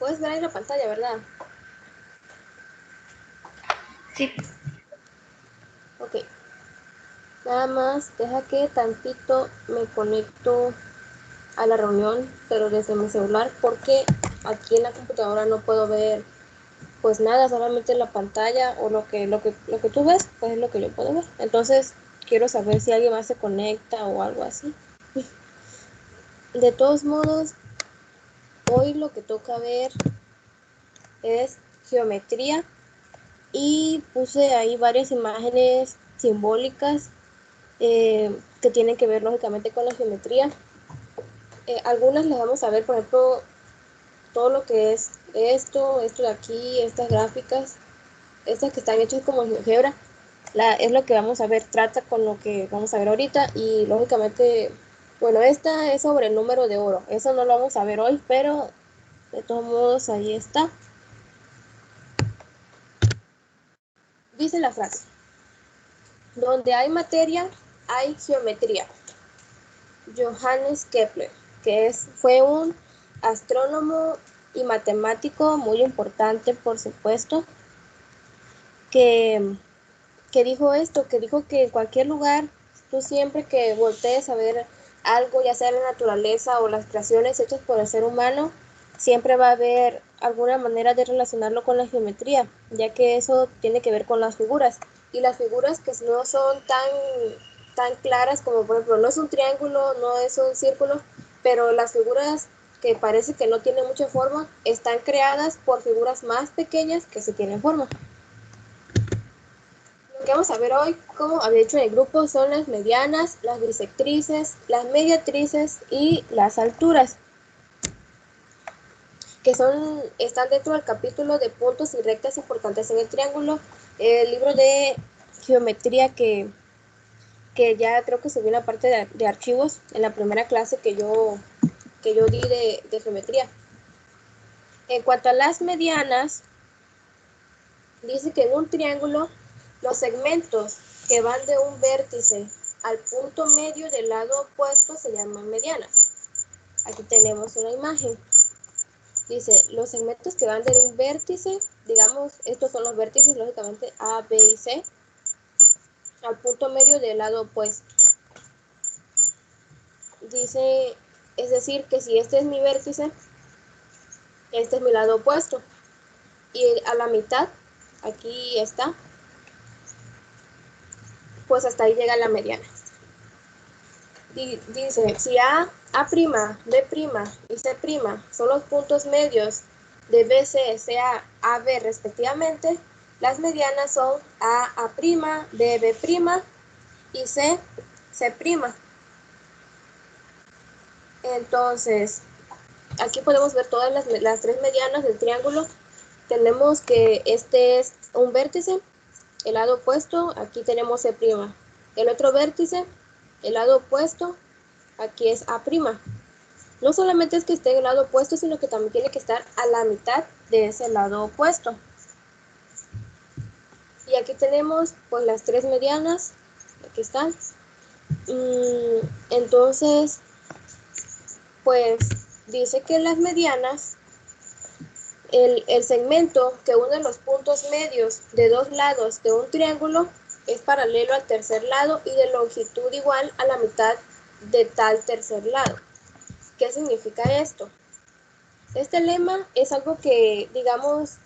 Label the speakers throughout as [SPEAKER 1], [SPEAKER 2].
[SPEAKER 1] puedes ver ahí la pantalla, ¿verdad?
[SPEAKER 2] Sí.
[SPEAKER 1] Ok. Nada más, deja que tantito me conecto a la reunión, pero desde mi celular, porque aquí en la computadora no puedo ver pues nada, solamente la pantalla o lo que tú ves, pues es lo que yo puedo ver. Entonces, quiero saber si alguien más se conecta o algo así. De todos modos, hoy lo que toca ver es geometría y puse ahí varias imágenes simbólicas que tienen que ver lógicamente con la geometría. Algunas las vamos a ver, por ejemplo, todo lo que es esto de aquí, estas gráficas, estas que están hechas como GeoGebra, es lo que vamos a ver, trata con lo que vamos a ver ahorita y lógicamente, bueno, esta es sobre el número de oro, eso no lo vamos a ver hoy, pero de todos modos ahí está. Dice la frase, donde hay materia, hay geometría. Johannes Kepler, fue un astrónomo y matemático muy importante, por supuesto, que, que dijo esto, que dijo que en cualquier lugar, tú siempre que voltees a ver algo, ya sea la naturaleza o las creaciones hechas por el ser humano, siempre va a haber alguna manera de relacionarlo con la geometría, ya que eso tiene que ver con las figuras. Y las figuras que no son tan claras como, por ejemplo, no es un triángulo, no es un círculo, pero las figuras que parece que no tienen mucha forma están creadas por figuras más pequeñas que sí tienen forma. Lo que vamos a ver hoy, como había dicho en el grupo, son las medianas, las bisectrices, las mediatrices y las alturas, que están dentro del capítulo de puntos y rectas importantes en el triángulo, el libro de geometría que ya creo que subí una parte de archivos en la primera clase que yo di de geometría. En cuanto a las medianas, dice que en un triángulo los segmentos que van de un vértice al punto medio del lado opuesto se llaman medianas. Aquí tenemos una imagen. Dice, los segmentos que van de un vértice, digamos, estos son los vértices, lógicamente, A, B y C, al punto medio del lado opuesto. Dice, es decir, que si este es mi vértice, este es mi lado opuesto. Y a la mitad, aquí está, pues hasta ahí llega la mediana. Dice, si A', B' y C' son los puntos medios de BC, CA, AB respectivamente, las medianas son A', B' y C'. Entonces, aquí podemos ver todas las tres medianas del triángulo. Tenemos que este es un vértice, el lado opuesto, aquí tenemos C'. El otro vértice, el lado opuesto, aquí es A'. No solamente es que esté en el lado opuesto, sino que también tiene que estar a la mitad de ese lado opuesto. Y aquí tenemos pues las tres medianas, aquí están. Entonces, pues dice que las medianas, el segmento que une los puntos medios de dos lados de un triángulo es paralelo al tercer lado y de longitud igual a la mitad de tal tercer lado. ¿Qué significa esto? Este lema es algo que, digamos,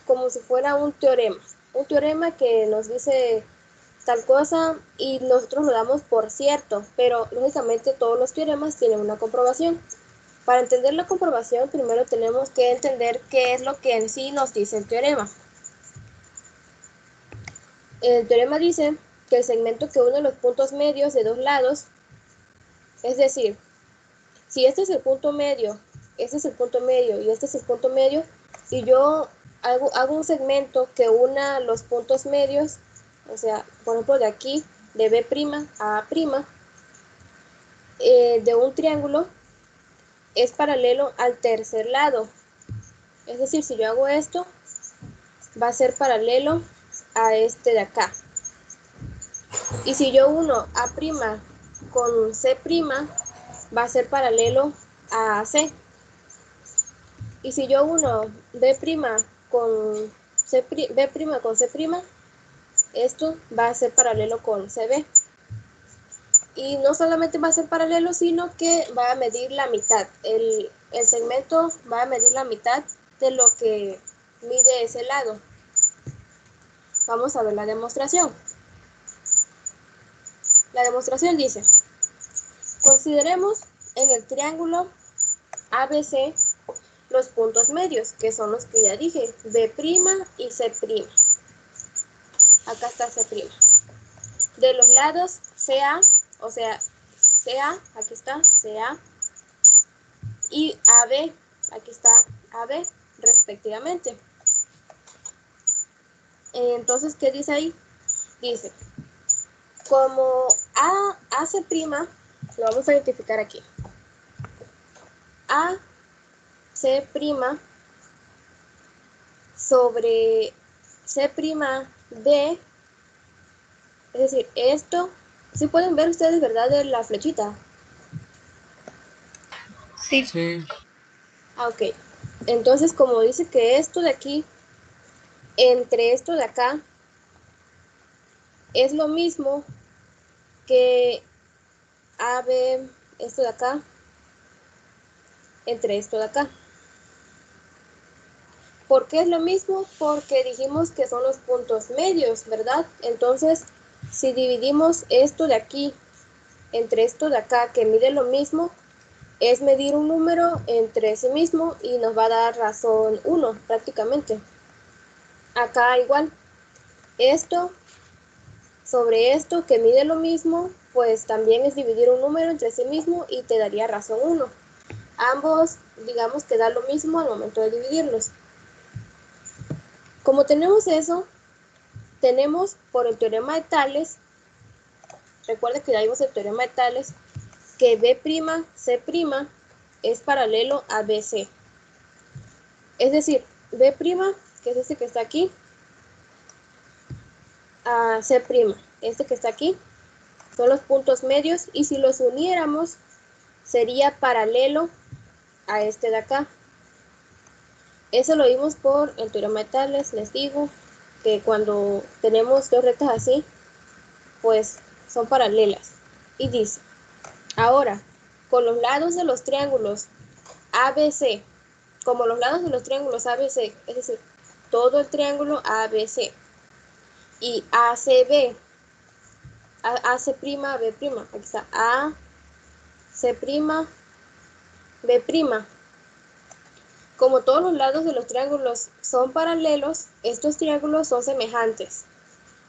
[SPEAKER 1] como si fuera un teorema que nos dice tal cosa y nosotros lo damos por cierto, pero lógicamente todos los teoremas tienen una comprobación. Para entender la comprobación, primero tenemos que entender qué es lo que en sí nos dice el teorema. El teorema dice que el segmento que une los puntos medios de dos lados, es decir, si este es el punto medio, este es el punto medio y este es el punto medio, y yo hago un segmento que una los puntos medios, o sea, por ejemplo de aquí, de B' a A', de un triángulo, es paralelo al tercer lado. Es decir, si yo hago esto, va a ser paralelo a este de acá. Y si yo uno A' con C', va a ser paralelo a C. Y si yo uno B' con B' con C', esto va a ser paralelo con CB. Y no solamente va a ser paralelo, sino que va a medir la mitad. El segmento va a medir la mitad de lo que mide ese lado. Vamos a ver la demostración. La demostración dice, consideremos en el triángulo ABC los puntos medios, que son los que ya dije, B' y C'. Acá está C'. De los lados CA, o sea, CA, aquí está CA, y AB, aquí está AB, respectivamente. Entonces, ¿qué dice ahí? Dice, como AC', lo vamos a identificar aquí. AC' sobre C'D, es decir, esto, ¿sí pueden ver ustedes, verdad, de la flechita?
[SPEAKER 2] Sí. Sí.
[SPEAKER 1] Ok. Entonces, como dice que esto de aquí, entre esto de acá, es lo mismo que AB, esto de acá, entre esto de acá. ¿Por qué es lo mismo? Porque dijimos que son los puntos medios, ¿verdad? Entonces, si dividimos esto de aquí entre esto de acá, que mide lo mismo, es medir un número entre sí mismo y nos va a dar razón 1 prácticamente. Acá igual, esto sobre esto que mide lo mismo, pues también es dividir un número entre sí mismo y te daría razón 1. Ambos, digamos que da lo mismo al momento de dividirlos. Como tenemos eso, tenemos por el teorema de Tales, recuerda que ya vimos el teorema de Tales, que B'C' es paralelo a BC. Es decir, B', que es este que está aquí, a C', este que está aquí, son los puntos medios, y si los uniéramos, sería paralelo a este de acá. Eso lo vimos por el teorema de Tales, les digo, que cuando tenemos dos rectas así, pues son paralelas. Y dice, ahora, con los lados de los triángulos ABC, como los lados de los triángulos ABC, es decir, todo el triángulo ABC, y ACB, AC', B', aquí está, AC', B'. Como todos los lados de los triángulos son paralelos, estos triángulos son semejantes.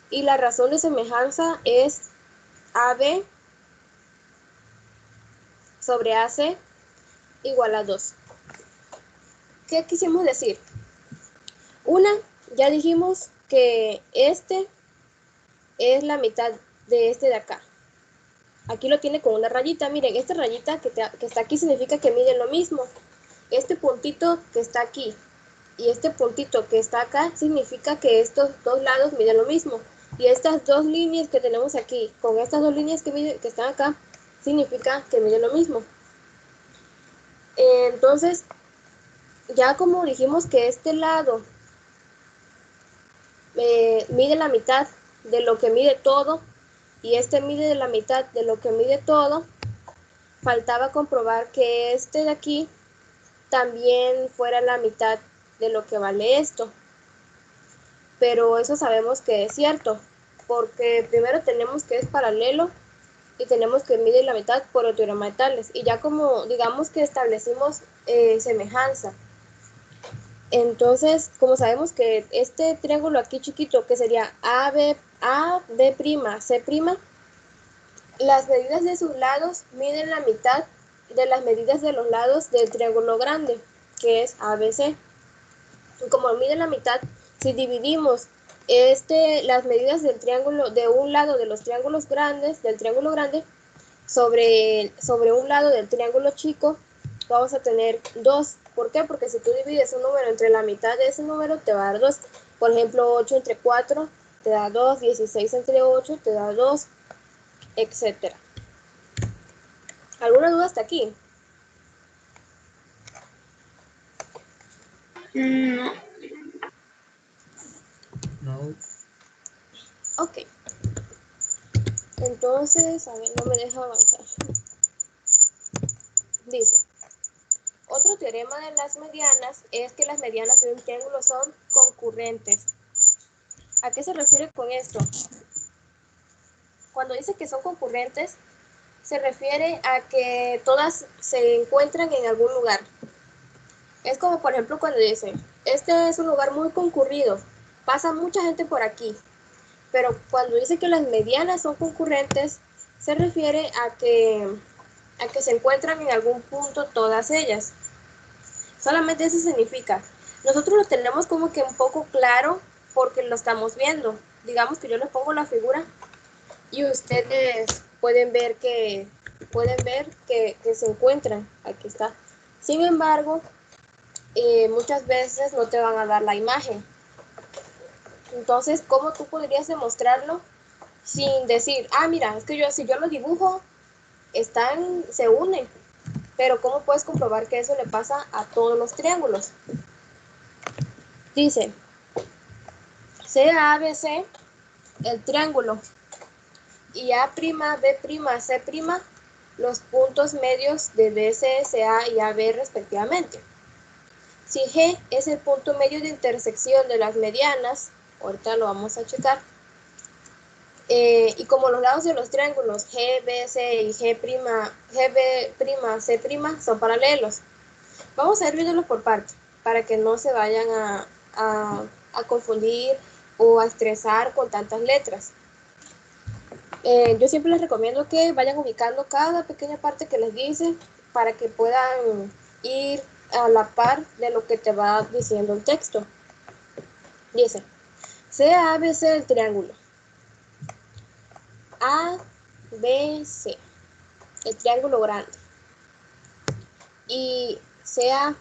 [SPEAKER 1] Y la razón de semejanza es AB sobre AC igual a 2. ¿Qué quisimos decir? Una, ya dijimos que este es la mitad de este de acá. Aquí lo tiene con una rayita. Miren, esta rayita que está aquí significa que miden lo mismo. Este puntito que está aquí y este puntito que está acá significa que estos dos lados miden lo mismo. Y estas dos líneas que tenemos aquí, con estas dos líneas que están acá, significa que miden lo mismo. Entonces, ya como dijimos que este lado mide la mitad de lo que mide todo y este mide la mitad de lo que mide todo, faltaba comprobar que este de aquí también fuera la mitad de lo que vale esto. Pero eso sabemos que es cierto, porque primero tenemos que es paralelo y tenemos que medir la mitad por el teorema de Tales. Y ya como digamos que establecimos semejanza. Entonces, como sabemos que este triángulo aquí chiquito, que sería AB', C', las medidas de sus lados miden la mitad de las medidas de los lados del triángulo grande, que es ABC. Y como miden la mitad, si dividimos las medidas del triángulo, de un lado de los triángulos grandes, del triángulo grande, sobre un lado del triángulo chico, vamos a tener 2. ¿Por qué? Porque si tú divides un número entre la mitad de ese número, te va a dar 2. Por ejemplo, 8 entre 4 te da 2, 16 entre 8 te da 2, etc. ¿Alguna duda hasta aquí?
[SPEAKER 2] No.
[SPEAKER 3] No.
[SPEAKER 1] Ok. Entonces, a ver, no me deja avanzar. Dice, otro teorema de las medianas es que las medianas de un triángulo son concurrentes. ¿A qué se refiere con esto? Cuando dice que son concurrentes, se refiere a que todas se encuentran en algún lugar. Es como, por ejemplo, cuando dice, este es un lugar muy concurrido, pasa mucha gente por aquí. Pero cuando dice que las medianas son concurrentes, se refiere a que se encuentran en algún punto todas ellas. Solamente eso significa. Nosotros lo tenemos como que un poco claro porque lo estamos viendo. Digamos que yo les pongo la figura y ustedes pueden ver que se encuentran. Aquí está. Sin embargo, muchas veces no te van a dar la imagen. Entonces, ¿cómo tú podrías demostrarlo sin decir, ah, mira, es que si yo lo dibujo, se unen? Pero ¿cómo puedes comprobar que eso le pasa a todos los triángulos? Dice, CABC, el triángulo, y A'B'C', los puntos medios de BC, CA y AB respectivamente. Si G es el punto medio de intersección de las medianas, ahorita lo vamos a checar, y como los lados de los triángulos GBC y GB', son paralelos, vamos a ir viéndolo por partes para que no se vayan a confundir o a estresar con tantas letras. Yo siempre les recomiendo que vayan ubicando cada pequeña parte que les dice para que puedan ir a la par de lo que te va diciendo el texto. Dice, CABC del triángulo. ABC, el triángulo grande. Y sea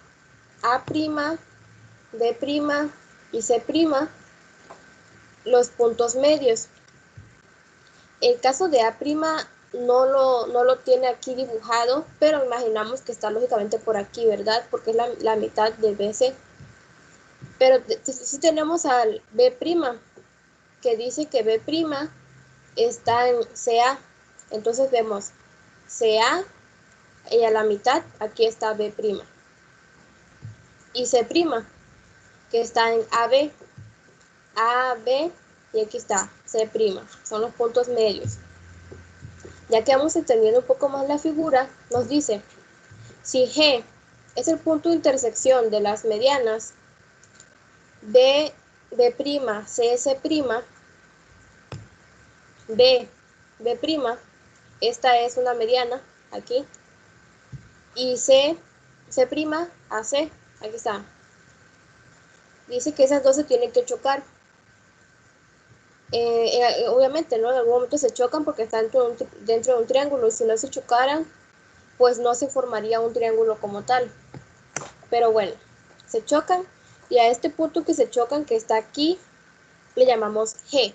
[SPEAKER 1] A', B' y C', los puntos medios. El caso de A' no lo tiene aquí dibujado, pero imaginamos que está lógicamente por aquí, ¿verdad? Porque es la mitad de BC. Pero si tenemos al B', que dice que B' está en CA. Entonces vemos CA y a la mitad aquí está B'. Y C', que está en AB. AB y aquí está C'. Son los puntos medios. Ya que vamos entendiendo un poco más la figura, nos dice, si G es el punto de intersección de las medianas B', CS', B, B', esta es una mediana, aquí, y C', AC, aquí está. Dice que esas dos se tienen que chocar. Obviamente, ¿no? En algún momento se chocan porque están dentro de un triángulo, y si no se chocaran, pues no se formaría un triángulo como tal. Pero bueno, se chocan, y a este punto que se chocan, que está aquí, le llamamos G.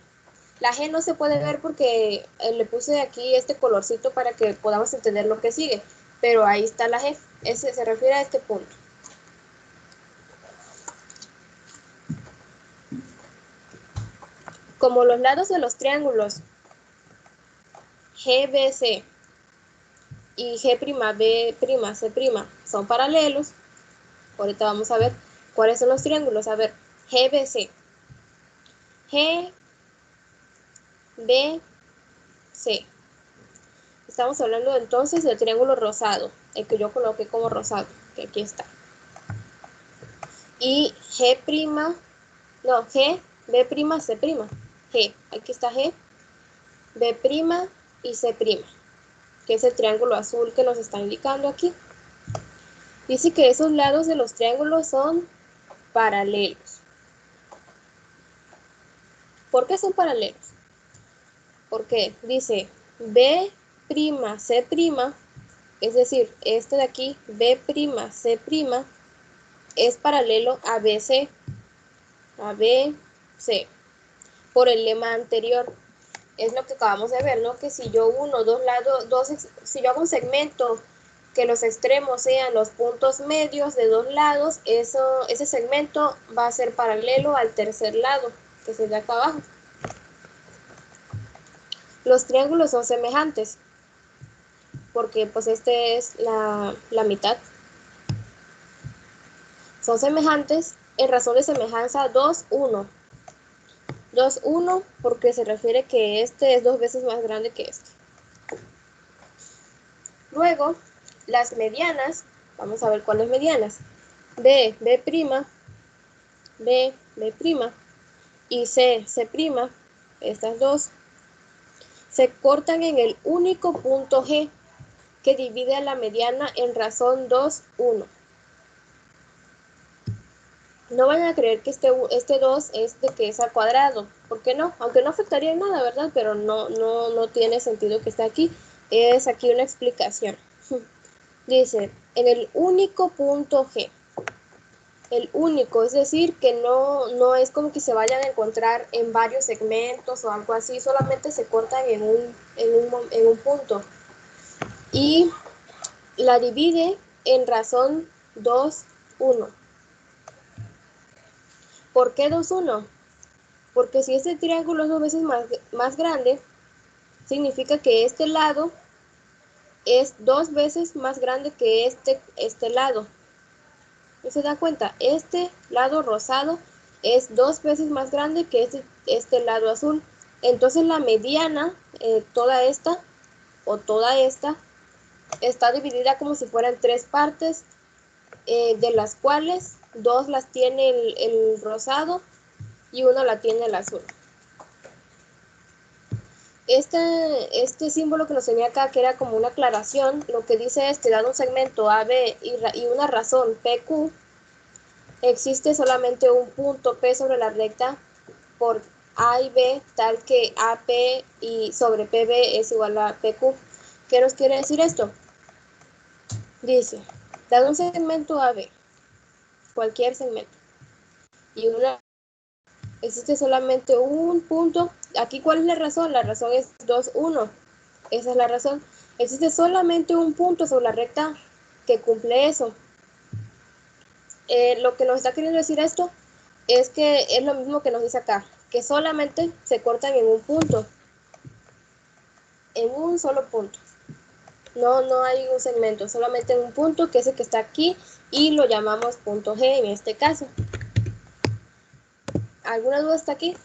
[SPEAKER 1] La G no se puede ver porque le puse aquí este colorcito para que podamos entender lo que sigue, pero ahí está la G. Ese se refiere a este punto. Como los lados de los triángulos GBC y G', son paralelos, ahorita vamos a ver cuáles son los triángulos. A ver, GBC, GBC. Estamos hablando entonces del triángulo rosado, el que yo coloqué como rosado, que aquí está. Y G, B', C'. G, aquí está G, B' y C', que es el triángulo azul que nos está indicando aquí. Dice que esos lados de los triángulos son paralelos. ¿Por qué son paralelos? Porque dice B', C', es decir, este de aquí, B', C', es paralelo a BC, por el lema anterior. Es lo que acabamos de ver, ¿no? Que si yo uno, dos lados, si yo hago un segmento que los extremos sean los puntos medios de dos lados, ese segmento va a ser paralelo al tercer lado, que es el de acá abajo. Los triángulos son semejantes, porque pues este es la mitad. Son semejantes en razón de semejanza 2, 1. 2, 1 porque se refiere que este es 2 veces más grande que este. Luego, las medianas, vamos a ver cuáles medianas. B, B', B, B' y C, C', estas dos, se cortan en el único punto G que divide a la mediana en razón 2, 1. No van a creer que este 2 es de que es al cuadrado. ¿Por qué no? Aunque no afectaría en nada, ¿verdad? Pero no tiene sentido que esté aquí. Es aquí una explicación. Dice, en el único punto G. El único, es decir, que no es como que se vayan a encontrar en varios segmentos o algo así. Solamente se cortan en un punto. Y la divide en razón 2, 1. ¿Por qué 2, 1? Porque si este triángulo es 2 veces más grande, significa que este lado es 2 veces más grande que este lado. ¿No se da cuenta? Este lado rosado es 2 veces más grande que este lado azul. Entonces la mediana, toda esta o toda esta, está dividida como si fueran 3 partes, de las cuales 2 las tiene el rosado y 1 la tiene el azul. Este símbolo que nos tenía acá, que era como una aclaración, lo que dice es que dado un segmento AB y una razón PQ, existe solamente un punto P sobre la recta por A y B, tal que AP y sobre PB es igual a PQ. ¿Qué nos quiere decir esto? Dice, dado un segmento AB, cualquier segmento, y existe solamente un punto. Aquí, ¿cuál es la razón? La razón es 2, 1. Esa es la razón. Existe solamente un punto sobre la recta que cumple eso. Lo que nos está queriendo decir esto es que es lo mismo que nos dice acá, que solamente se cortan en un punto, en un solo punto. No hay un segmento, solamente en un punto, que es el que está aquí, y lo llamamos punto G en este caso. ¿Alguna duda hasta aquí?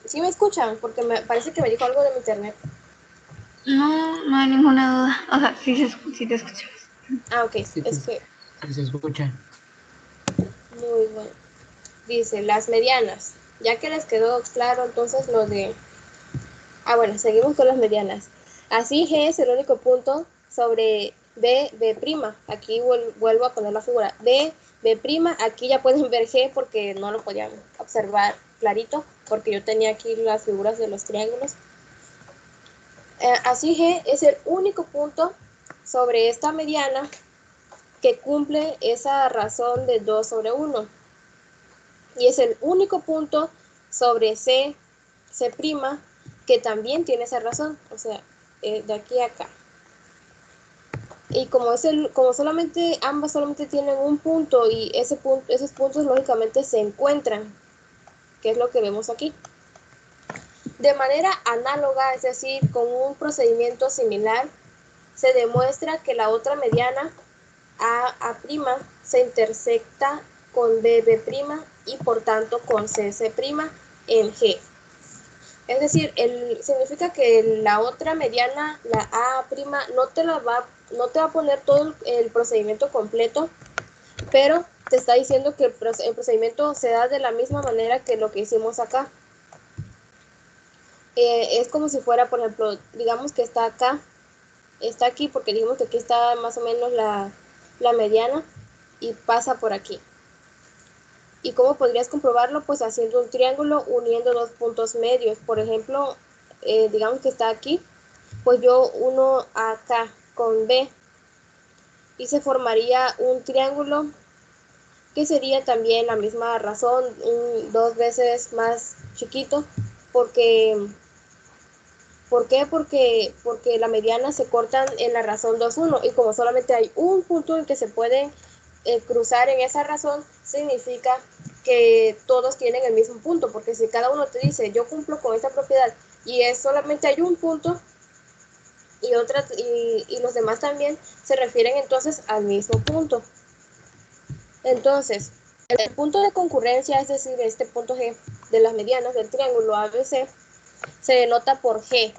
[SPEAKER 1] ¿Sí me escuchan? Porque me parece que me dijo algo de mi internet.
[SPEAKER 2] No hay ninguna duda. O sea, sí te escuchamos.
[SPEAKER 1] Ah, ok,
[SPEAKER 3] Sí,
[SPEAKER 1] es que
[SPEAKER 3] sí se escucha.
[SPEAKER 1] muy bueno. Dice, las medianas. Ya que les quedó claro entonces lo de... Ah, bueno, seguimos con las medianas. Así G es el único punto sobre B, B'. Aquí vuelvo a poner la figura. B, B'. Aquí ya pueden ver G porque no lo podían observar clarito, porque yo tenía aquí las figuras de los triángulos. Así G es el único punto sobre esta mediana que cumple esa razón de 2 sobre 1. Y es el único punto sobre C', que también tiene esa razón, o sea, de aquí a acá. Y como solamente ambas solamente tienen un punto y esos puntos lógicamente se encuentran, que es lo que vemos aquí. De manera análoga, es decir, con un procedimiento similar, se demuestra que la otra mediana, A', se intersecta con BB' y por tanto con CC' en G. Es decir, significa que la otra mediana, la A', no te va a poner todo el procedimiento completo, pero te está diciendo que el procedimiento se da de la misma manera que lo que hicimos acá. Es como si fuera, por ejemplo, digamos que está acá, está aquí porque dijimos que aquí está más o menos la mediana y pasa por aquí. ¿Y cómo podrías comprobarlo? Pues haciendo un triángulo uniendo dos puntos medios. Por ejemplo, digamos que está aquí, pues yo uno acá con B y se formaría un triángulo que sería también la misma razón, 2 veces más chiquito, porque ¿por qué? Porque la mediana se cortan en la razón 2, 1, y como solamente hay un punto en que se pueden cruzar en esa razón, significa que todos tienen el mismo punto, porque si cada uno te dice yo cumplo con esta propiedad y es solamente hay un punto y los demás también, se refieren entonces al mismo punto. Entonces, el punto de concurrencia, es decir, este punto G de las medianas del triángulo ABC, se denota por G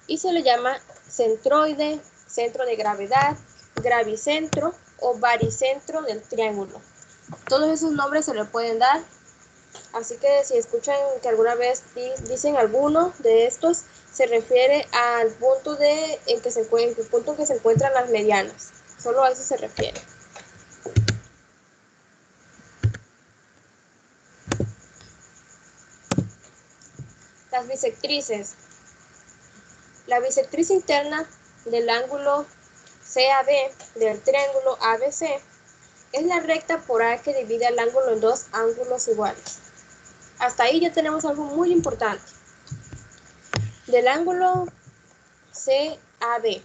[SPEAKER 1] y se le llama centroide, centro de gravedad, gravicentro o baricentro del triángulo. Todos esos nombres se le pueden dar, así que si escuchan que alguna vez dicen alguno de estos, se refiere al punto en que se encuentran las medianas. Solo a eso se refiere. Las bisectrices. La bisectriz interna del ángulo CAB del triángulo ABC es la recta por A que divide el ángulo en dos ángulos iguales. Hasta ahí ya tenemos algo muy importante. Del ángulo CAB.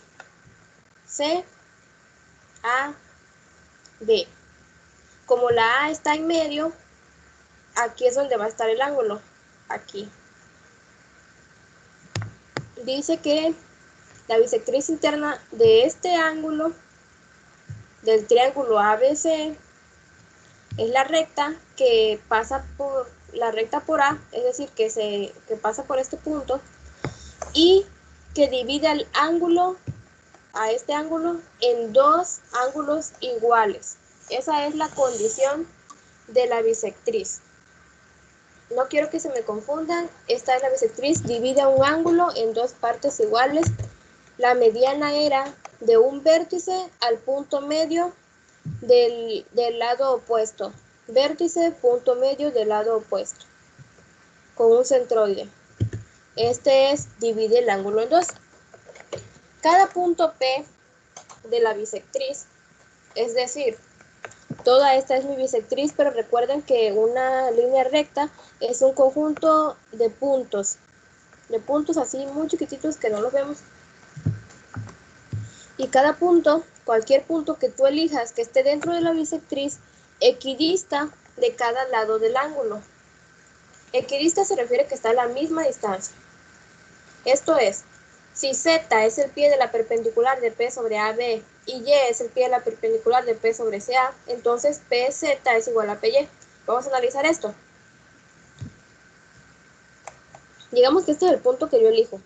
[SPEAKER 1] CAB. Como la A está en medio, aquí es donde va a estar el ángulo. Aquí. Dice que la bisectriz interna de este ángulo, del triángulo ABC, es la recta que pasa por la recta por A, es decir, que pasa por este punto y que divide el ángulo a este ángulo en dos ángulos iguales. Esa es la condición de la bisectriz. No quiero que se me confundan, esta es la bisectriz, divide un ángulo en dos partes iguales. La mediana era de un vértice al punto medio del lado opuesto. Vértice, punto medio del lado opuesto, con un centroide. Este divide el ángulo en dos. Cada punto P de la bisectriz, es decir, toda esta es mi bisectriz, pero recuerden que una línea recta es un conjunto de puntos así muy chiquititos que no los vemos. Y cada punto, cualquier punto que tú elijas que esté dentro de la bisectriz, equidista de cada lado del ángulo. Equidista se refiere que está a la misma distancia. Esto es, si Z es el pie de la perpendicular de P sobre AB y Y es el pie de la perpendicular de P sobre CA, entonces PZ es igual a PY. Vamos a analizar esto. Digamos que este es el punto que yo elijo.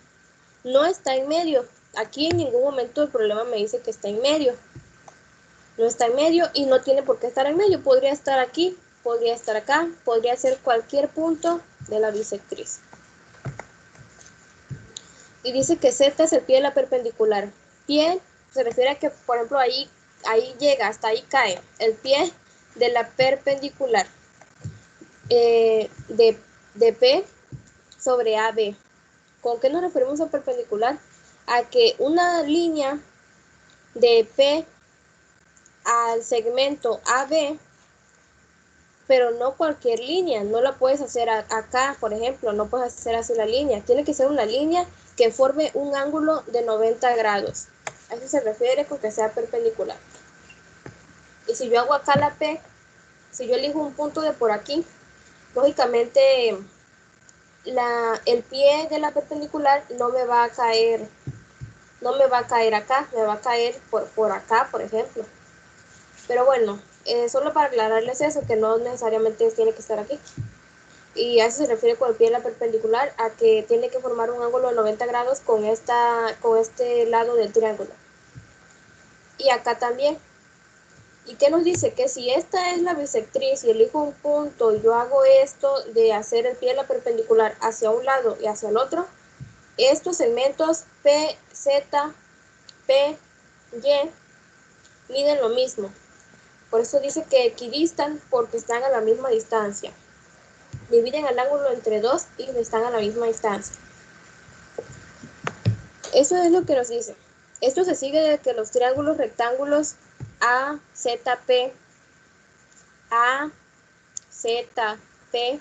[SPEAKER 1] No está en medio. Aquí en ningún momento el problema me dice que está en medio. No está en medio y no tiene por qué estar en medio. Podría estar aquí, podría estar acá, podría ser cualquier punto de la bisectriz. Y dice que Z es el pie de la perpendicular. Pie se refiere a que, por ejemplo, ahí llega, hasta ahí cae. El pie de la perpendicular de P sobre AB. ¿Con qué nos referimos a perpendicular? A que una línea de P al segmento AB, pero no cualquier línea, no la puedes hacer acá, por ejemplo, no puedes hacer así la línea, tiene que ser una línea que forme un ángulo de 90 grados. A eso se refiere con que sea perpendicular. Y si yo hago acá la P, si yo elijo un punto de por aquí, lógicamente el pie de la perpendicular no me va a caer acá, me va a caer por acá, por ejemplo. Pero bueno, solo para aclararles eso, que no necesariamente tiene que estar aquí. Y a eso se refiere con el pie de la perpendicular, a que tiene que formar un ángulo de 90 grados con este lado del triángulo. Y acá también. ¿Y qué nos dice? Que si esta es la bisectriz y elijo un punto y yo hago esto de hacer el pie de la perpendicular hacia un lado y hacia el otro, estos segmentos P, Z, P, Y miden lo mismo. Por eso dice que equidistan porque están a la misma distancia. Dividen el ángulo entre dos y están a la misma distancia. Eso es lo que nos dice. Esto se sigue de que los triángulos rectángulos AZP A, Z, P.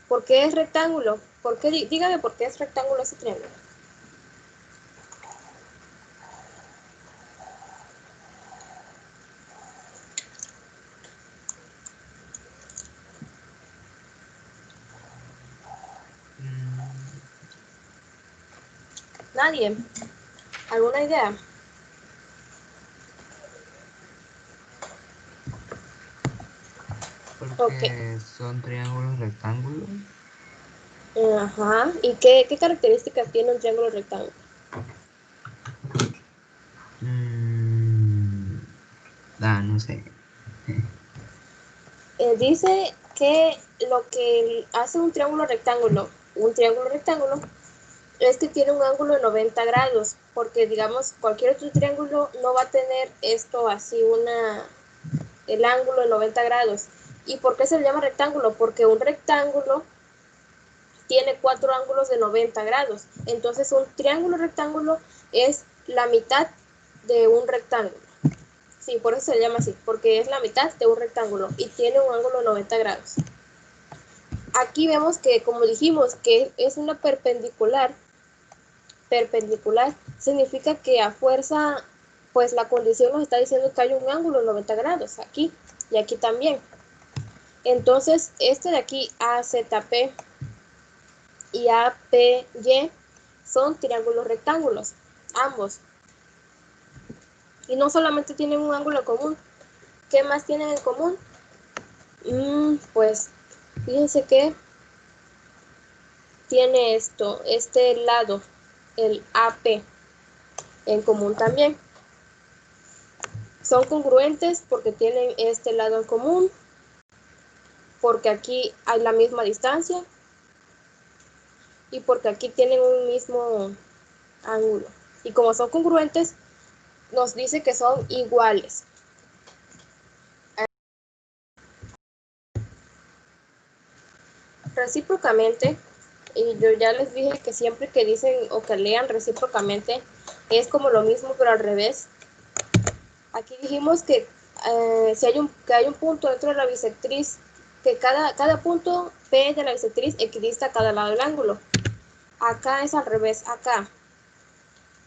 [SPEAKER 1] ¿Por qué es rectángulo? ¿Por qué? Dígame por qué es rectángulo ese triángulo. ¿Nadie? ¿Alguna idea?
[SPEAKER 3] Porque son triángulos rectángulos.
[SPEAKER 1] Ajá. ¿Y qué características tiene un triángulo rectángulo?
[SPEAKER 3] No sé.
[SPEAKER 1] Dice que lo que hace un triángulo rectángulo, es que tiene un ángulo de 90 grados, porque digamos cualquier otro triángulo no va a tener esto así, el ángulo de 90 grados. ¿Y por qué se le llama rectángulo? Porque un rectángulo tiene 4 ángulos de 90 grados. Entonces un triángulo rectángulo es la mitad de un rectángulo. Sí, por eso se llama así, porque es la mitad de un rectángulo y tiene un ángulo de 90 grados. Aquí vemos que, como dijimos, que es una perpendicular. Perpendicular significa que a fuerza, pues la condición nos está diciendo que hay un ángulo de 90 grados aquí y aquí también. Entonces, este de aquí, AZP y APY, son triángulos rectángulos, ambos. Y no solamente tienen un ángulo común. ¿Qué más tienen en común? Pues fíjense que tiene este lado, el AP, en común también. Son congruentes porque tienen este lado en común, porque aquí hay la misma distancia y porque aquí tienen un mismo ángulo. Y como son congruentes, nos dice que son iguales. Recíprocamente, y yo ya les dije que siempre que dicen o que lean recíprocamente, es como lo mismo pero al revés. Aquí dijimos que si hay un punto dentro de la bisectriz, que cada punto P de la bisectriz equidista a cada lado del ángulo. Acá es al revés, acá.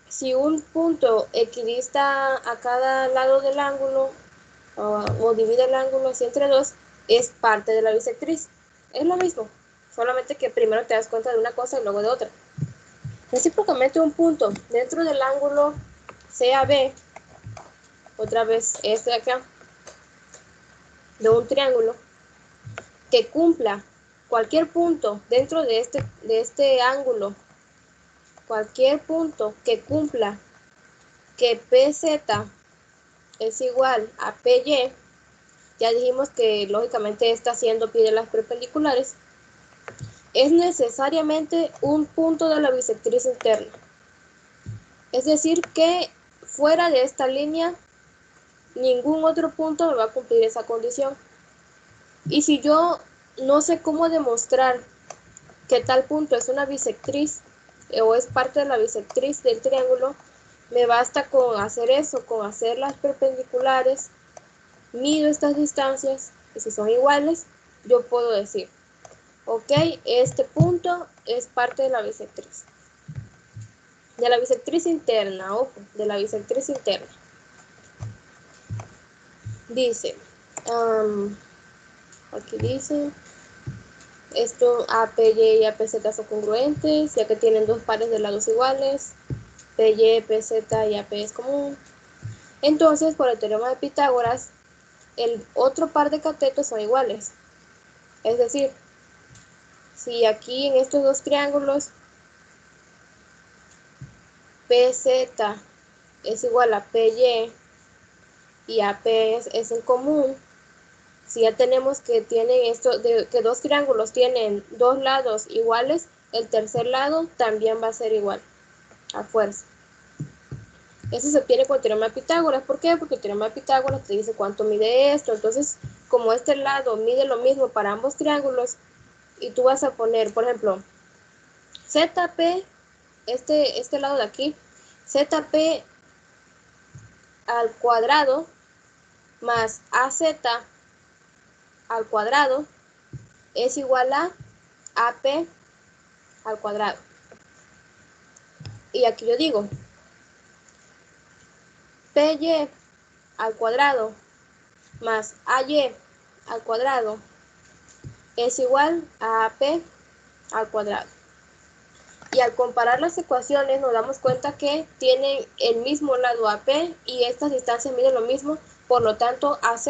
[SPEAKER 1] Si un punto equidista a cada lado del ángulo o divide el ángulo así entre dos, es parte de la bisectriz. Es lo mismo, solamente que primero te das cuenta de una cosa y luego de otra. Recíprocamente un punto dentro del ángulo CAB, otra vez este de acá, de un triángulo, que cumpla cualquier punto dentro de este ángulo, cualquier punto que cumpla que PZ es igual a PY, ya dijimos que lógicamente está haciendo pie de las perpendiculares, es necesariamente un punto de la bisectriz interna. Es decir que fuera de esta línea, ningún otro punto me va a cumplir esa condición. Y si yo no sé cómo demostrar que tal punto es una bisectriz o es parte de la bisectriz del triángulo, me basta con hacer eso, con hacer las perpendiculares, mido estas distancias y si son iguales, yo puedo decir, ok, este punto es parte de la bisectriz. De la bisectriz interna, ojo, de la bisectriz interna. Dice, aquí dice, esto APY y APZ son congruentes, ya que tienen dos pares de lados iguales, PY, PZ y AP es común. Entonces, por el teorema de Pitágoras, el otro par de catetos son iguales. Es decir, si aquí en estos dos triángulos PZ es igual a PY y AP es en común, si ya tenemos que tienen que dos triángulos tienen dos lados iguales, el tercer lado también va a ser igual, a fuerza. Eso se obtiene con el teorema de Pitágoras. ¿Por qué? Porque el teorema de Pitágoras te dice cuánto mide esto. Entonces, como este lado mide lo mismo para ambos triángulos, y tú vas a poner, por ejemplo, ZP, este lado de aquí, ZP al cuadrado más AZ al cuadrado es igual a AP al cuadrado. Y aquí yo digo, PY al cuadrado más AY al cuadrado es igual a AP al cuadrado. Y al comparar las ecuaciones nos damos cuenta que tienen el mismo lado AP y estas distancias miden lo mismo, por lo tanto AZ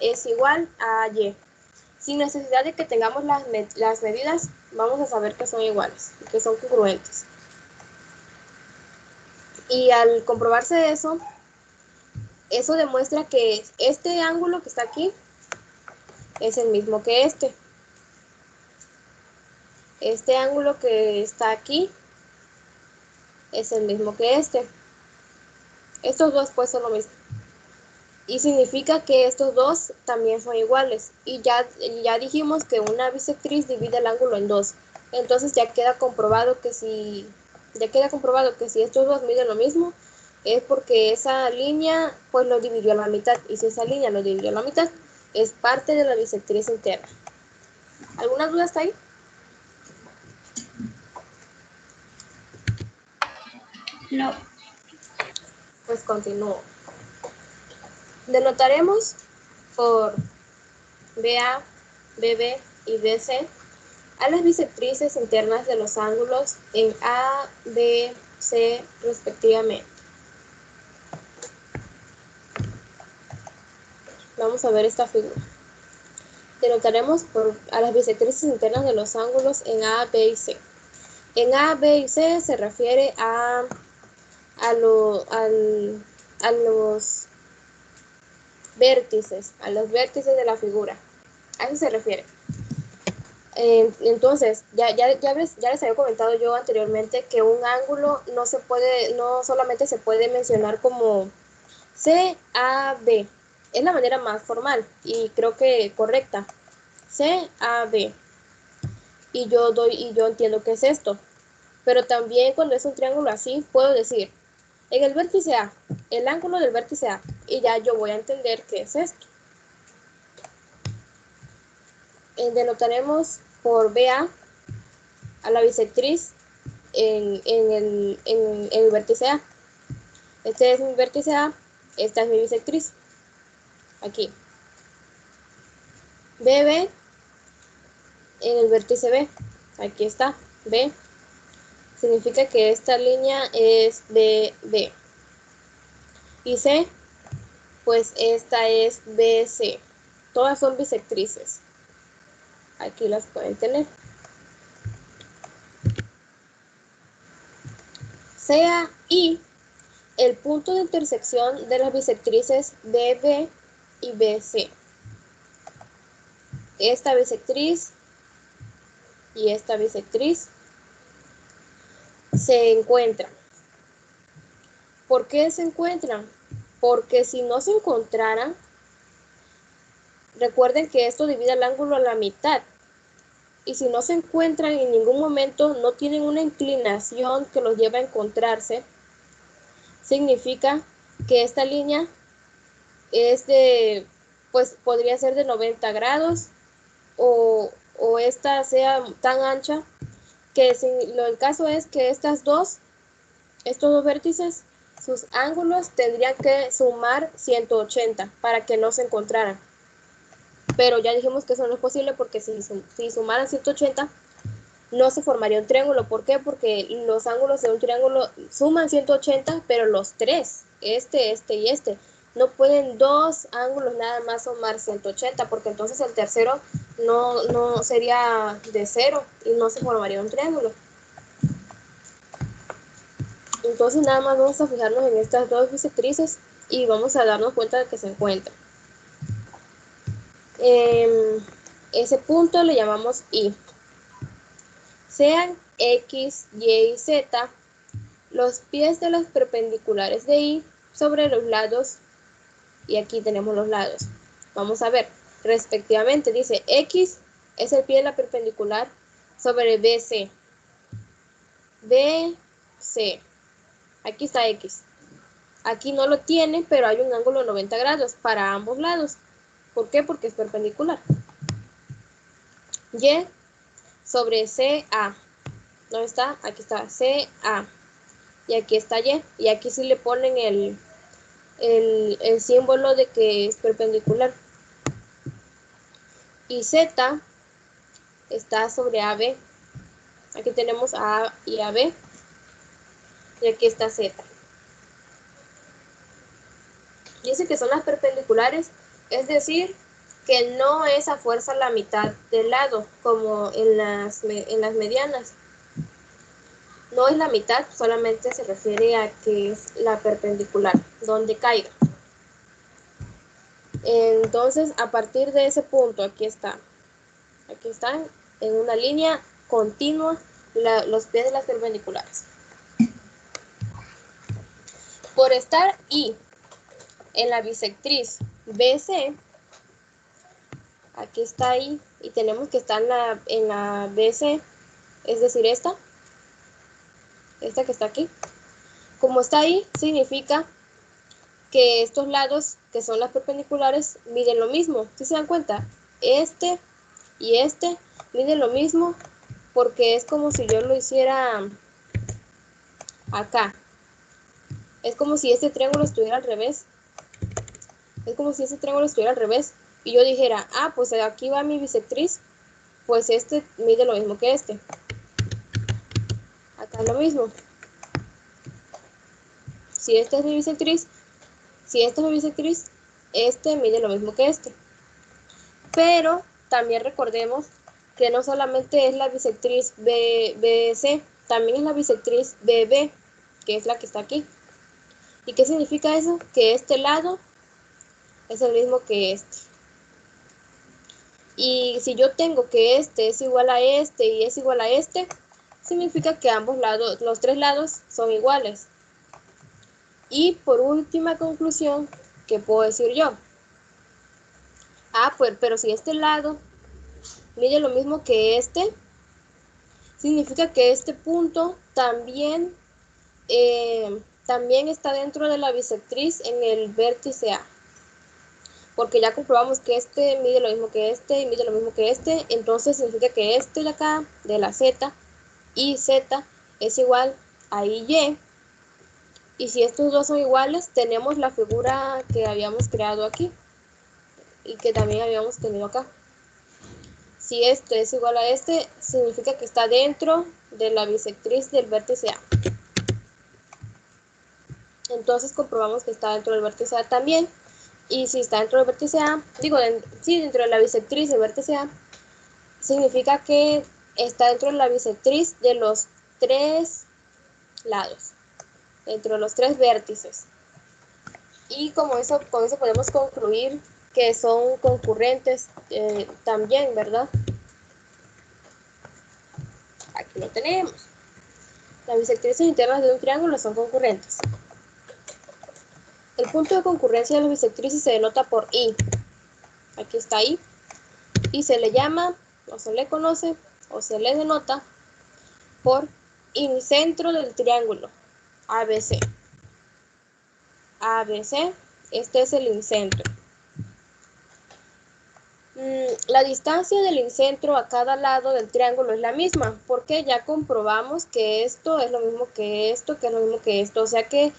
[SPEAKER 1] es igual a AY. Sin necesidad de que tengamos las medidas, vamos a saber que son iguales, que son congruentes. Y al comprobarse eso demuestra que este ángulo que está aquí es el mismo que este. Este ángulo que está aquí es el mismo que este. Estos dos pues son lo mismo. Y significa que estos dos también son iguales. Y ya dijimos que una bisectriz divide el ángulo en dos. Entonces ya queda comprobado que si estos dos miden lo mismo, es porque esa línea pues lo dividió a la mitad. Y si esa línea lo dividió a la mitad, es parte de la bisectriz interna. ¿Alguna duda hasta ahí?
[SPEAKER 2] No.
[SPEAKER 1] Pues continúo. Denotaremos por BA, BB y BC a las bisectrices internas de los ángulos en A, B, C respectivamente. Vamos a ver esta figura. Denotaremos a las bisectrices internas de los ángulos en A, B y C. En A, B y C se refiere a los vértices, de la figura. A eso se refiere. Entonces, ya les había comentado yo anteriormente que un ángulo no solamente se puede mencionar como CAB. Es la manera más formal y creo que correcta. CAB. Y yo entiendo que es esto. Pero también cuando es un triángulo así, puedo decir, en el vértice A, el ángulo del vértice A, y ya yo voy a entender qué es esto. Denotaremos por BA a la bisectriz en el vértice A. Este es mi vértice A, esta es mi bisectriz. Aquí. BB en el vértice B. Aquí está, B. Significa que esta línea es BB. Y C, pues esta es BC. Todas son bisectrices. Aquí las pueden tener. Sea I el punto de intersección de las bisectrices BB y BC. Esta bisectriz y esta bisectriz se encuentran. ¿Por qué se encuentran? Porque si no se encontraran, recuerden que esto divide el ángulo a la mitad. Y si no se encuentran en ningún momento, no tienen una inclinación que los lleve a encontrarse, significa que esta línea pues podría ser de 90 grados o esta sea tan ancha que el caso es que estos dos vértices, sus ángulos tendrían que sumar 180 para que no se encontraran. Pero ya dijimos que eso no es posible porque si sumaran 180 no se formaría un triángulo. ¿Por qué? Porque los ángulos de un triángulo suman 180, pero los tres, este y este, no pueden dos ángulos nada más sumar 180, porque entonces el tercero no sería de 0 y no se formaría un triángulo. Entonces nada más vamos a fijarnos en estas dos bisectrices y vamos a darnos cuenta de que se encuentran. Ese punto le llamamos I. Sean X, Y y Z los pies de las perpendiculares de I sobre los lados, y aquí tenemos los lados. Vamos a ver, respectivamente dice X es el pie de la perpendicular sobre BC. BC. Aquí está X. Aquí no lo tiene, pero hay un ángulo de 90 grados para ambos lados. ¿Por qué? Porque es perpendicular. Y sobre CA. ¿Dónde está? Aquí está CA. Y aquí está Y. Y aquí sí le ponen el símbolo de que es perpendicular. Y Z está sobre AB. Aquí tenemos A y AB. Y aquí está Z. Dice que son las perpendiculares, es decir, que no es a fuerza la mitad del lado, como en las medianas. No es la mitad, solamente se refiere a que es la perpendicular, donde caiga. Entonces, a partir de ese punto, aquí están en una línea continua los pies de las perpendiculares. Por estar I en la bisectriz BC, aquí está I, y tenemos que estar en la BC, es decir, esta que está aquí. Como está ahí, significa que estos lados, que son las perpendiculares, miden lo mismo. ¿Sí se dan cuenta? Este y este miden lo mismo, porque es como si yo lo hiciera acá. Es como si este triángulo estuviera al revés. Es como si este triángulo estuviera al revés. Y yo dijera, ah, pues aquí va mi bisectriz, pues este mide lo mismo que este. Acá es lo mismo. Si esta es mi bisectriz, este mide lo mismo que este. Pero también recordemos que no solamente es la bisectriz BC, también es la bisectriz BB, que es la que está aquí. ¿Y qué significa eso? Que este lado es el mismo que este. Y si yo tengo que este es igual a este y es igual a este, significa que ambos lados, los tres lados, son iguales. Y por última conclusión, ¿qué puedo decir yo? Ah, pues, pero si este lado mide lo mismo que este, significa que este punto también está dentro de la bisectriz en el vértice A. Porque ya comprobamos que este mide lo mismo que este y mide lo mismo que este. Entonces significa que este de acá, de la Z, y Z es igual a IY. Y si estos dos son iguales, tenemos la figura que habíamos creado aquí y que también habíamos tenido acá. Si este es igual a este, significa que está dentro de la bisectriz del vértice A. Entonces comprobamos que está dentro del vértice A también. Y si está dentro del vértice A, dentro de la bisectriz del vértice A, significa que está dentro de la bisectriz de los tres lados, dentro de los tres vértices. Y con eso podemos concluir que son concurrentes también, ¿verdad? Aquí lo tenemos. Las bisectrices internas de un triángulo son concurrentes. El punto de concurrencia de las bisectrices se denota por I. Aquí está I. Y se le llama, o se le conoce, o se le denota por incentro del triángulo ABC. ABC, este es el incentro. La distancia del incentro a cada lado del triángulo es la misma, porque ya comprobamos que esto es lo mismo que esto, que es lo mismo que esto. O sea que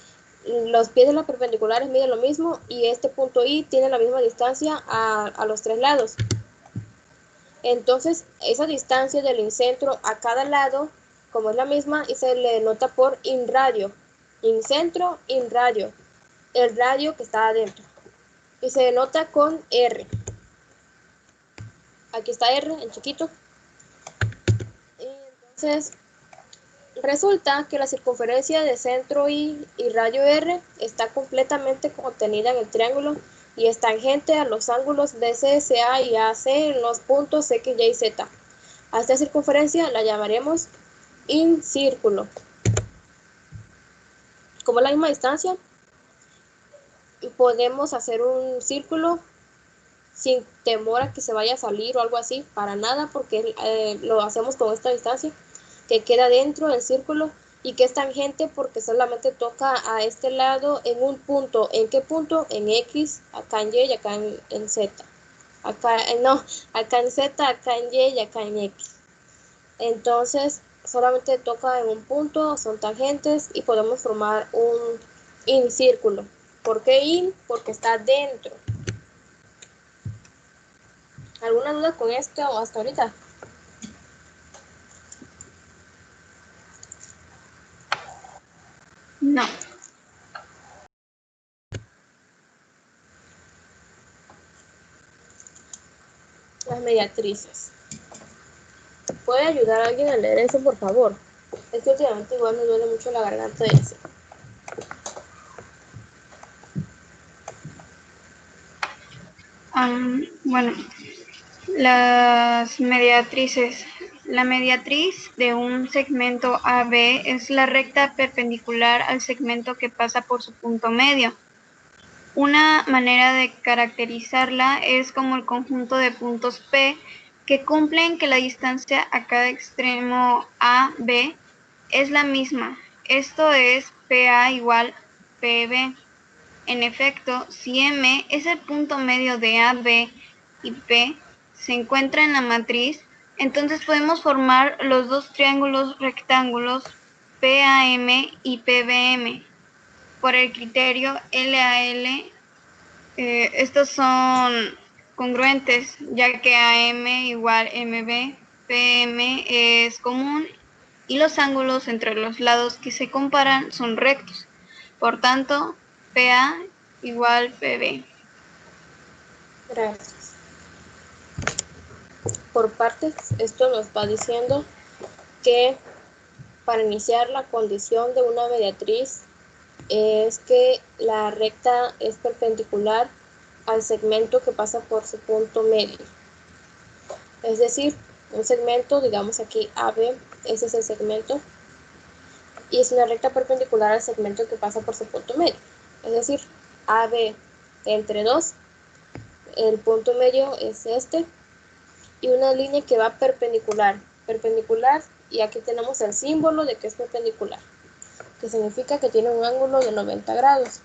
[SPEAKER 1] los pies de las perpendiculares miden lo mismo y este punto I tiene la misma distancia a los tres lados. Entonces, esa distancia del incentro a cada lado, como es la misma, y se le denota por inradio. Incentro, inradio. El radio que está adentro. Y se denota con R. Aquí está R en chiquito. Y entonces, resulta que la circunferencia de centro I y radio R está completamente contenida en el triángulo y es tangente a los ángulos BC, CA y AC en los puntos X, Y y Z. A esta circunferencia la llamaremos incírculo. Como es la misma distancia, podemos hacer un círculo sin temor a que se vaya a salir o algo así, para nada, porque lo hacemos con esta distancia que queda dentro del círculo y que es tangente porque solamente toca a este lado en un punto. ¿En qué punto? En X, acá en Y y acá en Z. acá, no, acá en Z, acá en Y y acá en X. Entonces, solamente toca en un punto, son tangentes y podemos formar un incírculo. ¿Por qué in? Porque está dentro. ¿Alguna duda con esto hasta ahorita?
[SPEAKER 2] No.
[SPEAKER 1] Las mediatrices. ¿Puede ayudar a alguien a leer eso, por favor? Es que últimamente igual me duele mucho la garganta de eso.
[SPEAKER 2] Bueno, las mediatrices. La mediatriz de un segmento AB es la recta perpendicular al segmento que pasa por su punto medio. Una manera de caracterizarla es como el conjunto de puntos P que cumplen que la distancia a cada extremo AB es la misma. Esto es PA igual PB. En efecto, si M es el punto medio de AB y P se encuentra en la matriz, entonces podemos formar los dos triángulos rectángulos PAM y PBM. Por el criterio LAL, estos son congruentes, ya que AM igual MB, PM es común y los ángulos entre los lados que se comparan son rectos. Por tanto, PA igual PB.
[SPEAKER 1] Gracias. Por partes, esto nos va diciendo que para iniciar la condición de una mediatriz es que la recta es perpendicular al segmento que pasa por su punto medio. Es decir, un segmento, digamos aquí AB, ese es el segmento, y es una recta perpendicular al segmento que pasa por su punto medio. Es decir, AB entre 2, el punto medio es este, y una línea que va perpendicular, y aquí tenemos el símbolo de que es perpendicular, que significa que tiene un ángulo de 90 grados.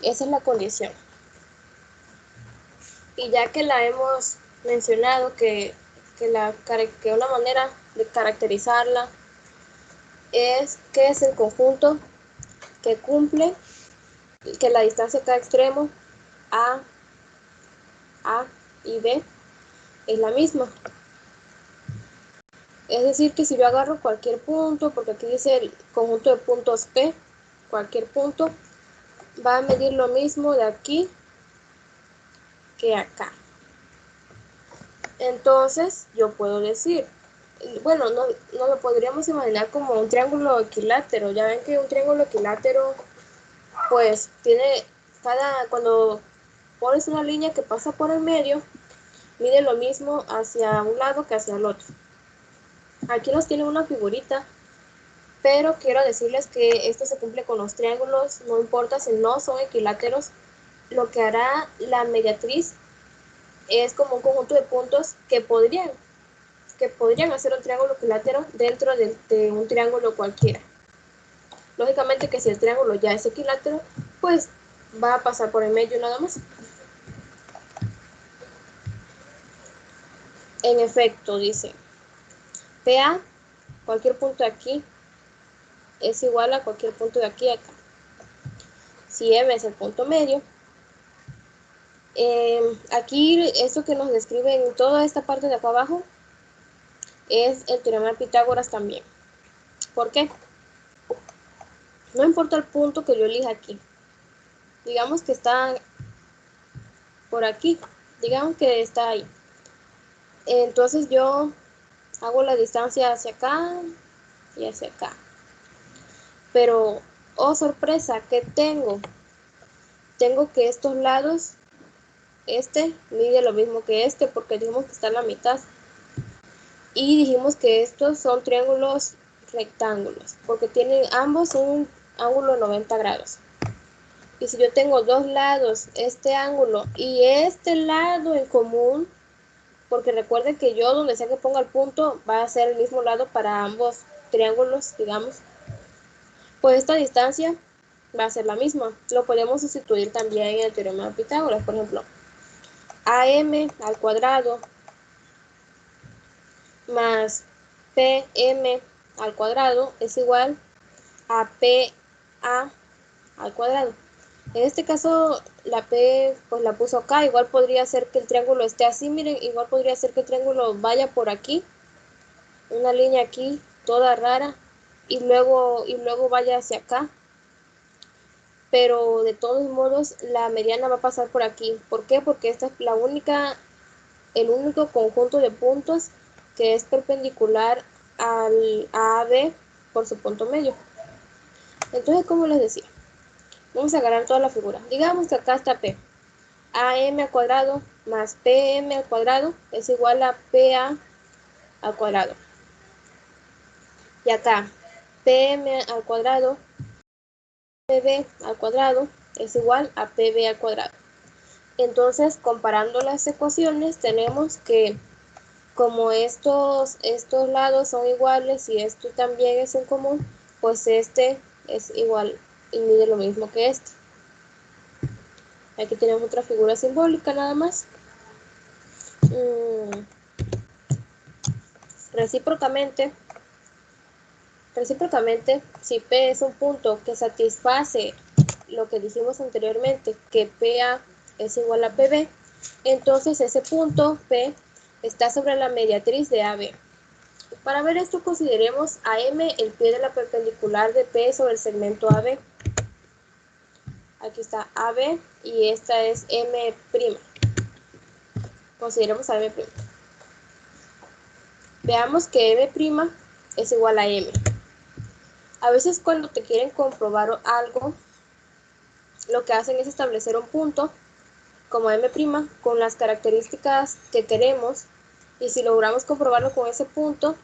[SPEAKER 1] Esa es la condición. Y ya que la hemos mencionado, que una manera de caracterizarla es que es el conjunto que cumple que la distancia de cada extremo A y B es la misma. Es decir, que si yo agarro cualquier punto, porque aquí dice el conjunto de puntos P, cualquier punto va a medir lo mismo de aquí que acá. Entonces, yo puedo decir, bueno, no lo podríamos imaginar como un triángulo equilátero. Ya ven que un triángulo equilátero, pues, cuando pones una línea que pasa por el medio, mide lo mismo hacia un lado que hacia el otro. Aquí nos tienen una figurita, pero quiero decirles que esto se cumple con los triángulos, no importa si no son equiláteros. Lo que hará la mediatriz es como un conjunto de puntos que podrían hacer un triángulo equilátero dentro de un triángulo cualquiera. Lógicamente que si el triángulo ya es equilátero, pues va a pasar por el medio nada más. En efecto, dice, PA, cualquier punto de aquí, es igual a cualquier punto de aquí a acá. Si M es el punto medio, aquí esto que nos describe en toda esta parte de acá abajo es el teorema de Pitágoras también. ¿Por qué? No importa el punto que yo elija aquí. Digamos que está por aquí. Digamos que está ahí. Entonces yo hago la distancia hacia acá y hacia acá. Pero, oh sorpresa, ¿qué tengo? Tengo que estos lados, este mide lo mismo que este porque dijimos que está en la mitad. Y dijimos que estos son triángulos rectángulos porque tienen ambos un ángulo de 90 grados. Y si yo tengo dos lados, este ángulo y este lado en común, porque recuerden que yo donde sea que ponga el punto va a ser el mismo lado para ambos triángulos, digamos, pues esta distancia va a ser la misma. Lo podemos sustituir también en el teorema de Pitágoras, por ejemplo. AM al cuadrado más PM al cuadrado es igual a PA al cuadrado. En este caso la P pues la puso acá, igual podría ser que el triángulo esté así, miren, igual podría ser que el triángulo vaya por aquí, una línea aquí toda rara y luego vaya hacia acá, pero de todos modos la mediana va a pasar por aquí. ¿Por qué? Porque esta es el único conjunto de puntos que es perpendicular al AB por su punto medio. Entonces, como les decía, vamos a agarrar toda la figura. Digamos que acá está P. AM al cuadrado más PM al cuadrado es igual a PA al cuadrado. Y acá, PM al cuadrado, PB al cuadrado es igual a PB al cuadrado. Entonces, comparando las ecuaciones, tenemos que como estos lados son iguales y esto también es en común, pues este es igual y mide lo mismo que este. Aquí tenemos otra figura simbólica nada más. Recíprocamente, si P es un punto que satisface lo que dijimos anteriormente, que PA es igual a PB, entonces ese punto P está sobre la mediatriz de AB. Para ver esto consideremos a M el pie de la perpendicular de P sobre el segmento AB. Aquí está AB y esta es M'. Consideremos a M'. Veamos que M' es igual a M. A veces cuando te quieren comprobar algo, lo que hacen es establecer un punto como M' con las características que queremos y si logramos comprobarlo con ese punto,